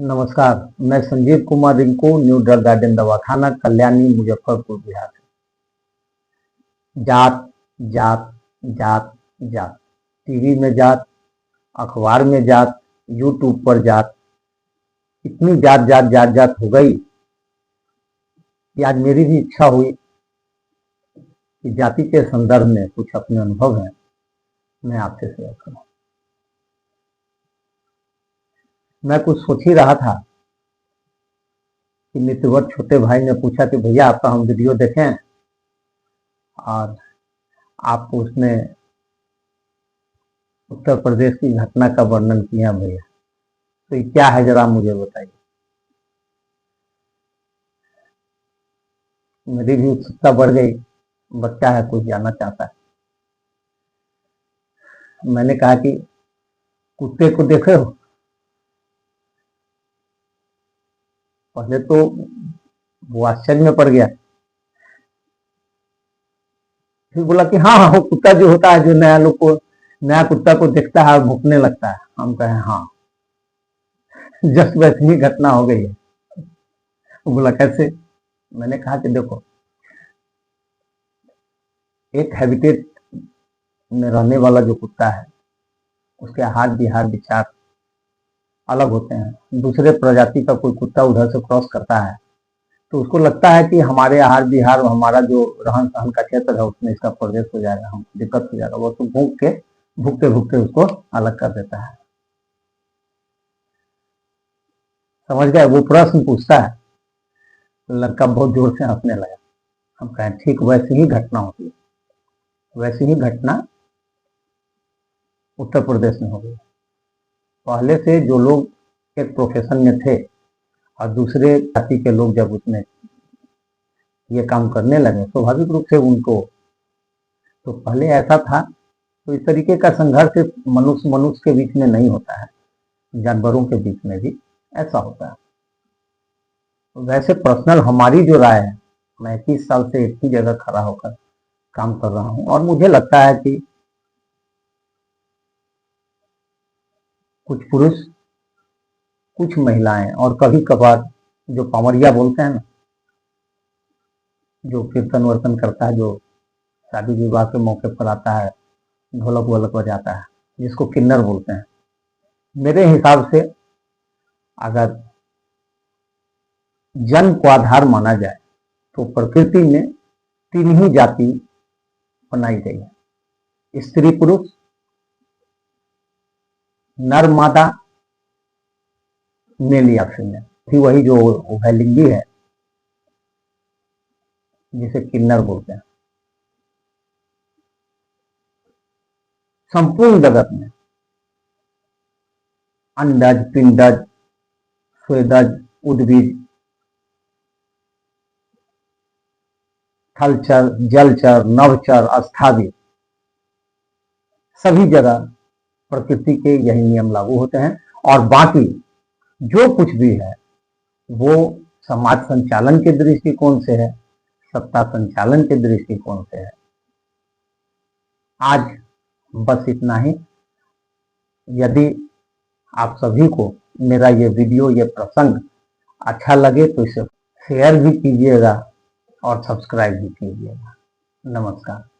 नमस्कार। मैं Sanjeev Kumar Rinku, new drug garden दवाखाना, कल्याणी, मुजफ्फरपुर, बिहार से। जात जात जात जात, टीवी में जात, अखबार में जात, यूट्यूब पर जात, इतनी जात जात जात जात हो गई कि आज मेरी भी इच्छा हुई कि जाति के संदर्भ में कुछ अपने अनुभव हैं मैं आपसे शेयर करूं। मैं कुछ सोच ही रहा था कि मित्रवत छोटे भाई ने पूछा कि भैया आपका हम वीडियो देखें और आप उसमें उत्तर प्रदेश की घटना का वर्णन किया भैया, तो ये क्या है जरा मुझे बताइए। मेरी भी उत्सुकता बढ़ गई, बच्चा है कुछ जानना चाहता है। मैंने कहा कि कुत्ते को देखे हो? पहले तो वो आश्चर्य में पड़ गया, फिर बोला कि हाँ हाँ, वो कुत्ता जो होता है, जो नया कुत्ता को देखता है और भौंकने लगता है। हम कहे हाँ, जस्ट वैसी घटना हो गई है। वो बोला कैसे? मैंने कहा कि देखो, एक हैबिटेट में रहने वाला जो कुत्ता है उसके आहार विहार विचार अलग होते हैं। दूसरे प्रजाति का कोई कुत्ता उधर से क्रॉस करता है तो उसको लगता है कि हमारे आहार विहार, हमारा जो रहन सहन का क्षेत्र है उसमें इसका प्रवेश हो जाएगा, हम दिक्कत हो जाएगा। वो तो भूखते भूखते उसको अलग कर देता है। समझ गए? वो प्रश्न पूछता है, लड़का बहुत जोर से हंसने लगा। हम कहें ठीक वैसी ही घटना होती है। वैसी ही घटना उत्तर प्रदेश में हो गई। पहले से जो लोग एक प्रोफेशन में थे और दूसरे जाति के लोग जब उसमें ये काम करने लगे, स्वाभाविक रूप से उनको, तो पहले ऐसा था, तो इस तरीके का संघर्ष सिर्फ मनुष्य मनुष्य के बीच में नहीं होता है, जानवरों के बीच में भी ऐसा होता है। वैसे पर्सनल हमारी जो राय है, मैं 21 साल से एक ही जगह खड़ा होकर काम कर रहा हूं और मुझे लगता है कि कुछ पुरुष, कुछ महिलाएं और कभी कभार जो पवरिया बोलते हैं ना, जो कीर्तन वर्तन करता है, जो शादी विवाह के मौके पर आता है, ढोलक वोलक बजाता है, जिसको किन्नर बोलते हैं, मेरे हिसाब से अगर जन्म को आधार माना जाए तो प्रकृति में तीन ही जाति बनाई गई है, स्त्री पुरुष, नर मादा, मेल या फीमेल। वही जो उभयलिंगी है जिसे किन्नर बोलते हैं। संपूर्ण जगत में अंडज, पिंडज, स्वेदज, उद्भिद, थलचर, जलचर, नवचर, स्थावी, सभी जगह प्रकृति के यही नियम लागू होते हैं। और बाकी जो कुछ भी है वो समाज संचालन के दृष्टिकोण से है, सत्ता संचालन के दृष्टिकोण से है। आज बस इतना ही। यदि आप सभी को मेरा ये वीडियो, ये प्रसंग अच्छा लगे तो इसे शेयर भी कीजिएगा और सब्सक्राइब भी कीजिएगा। नमस्कार।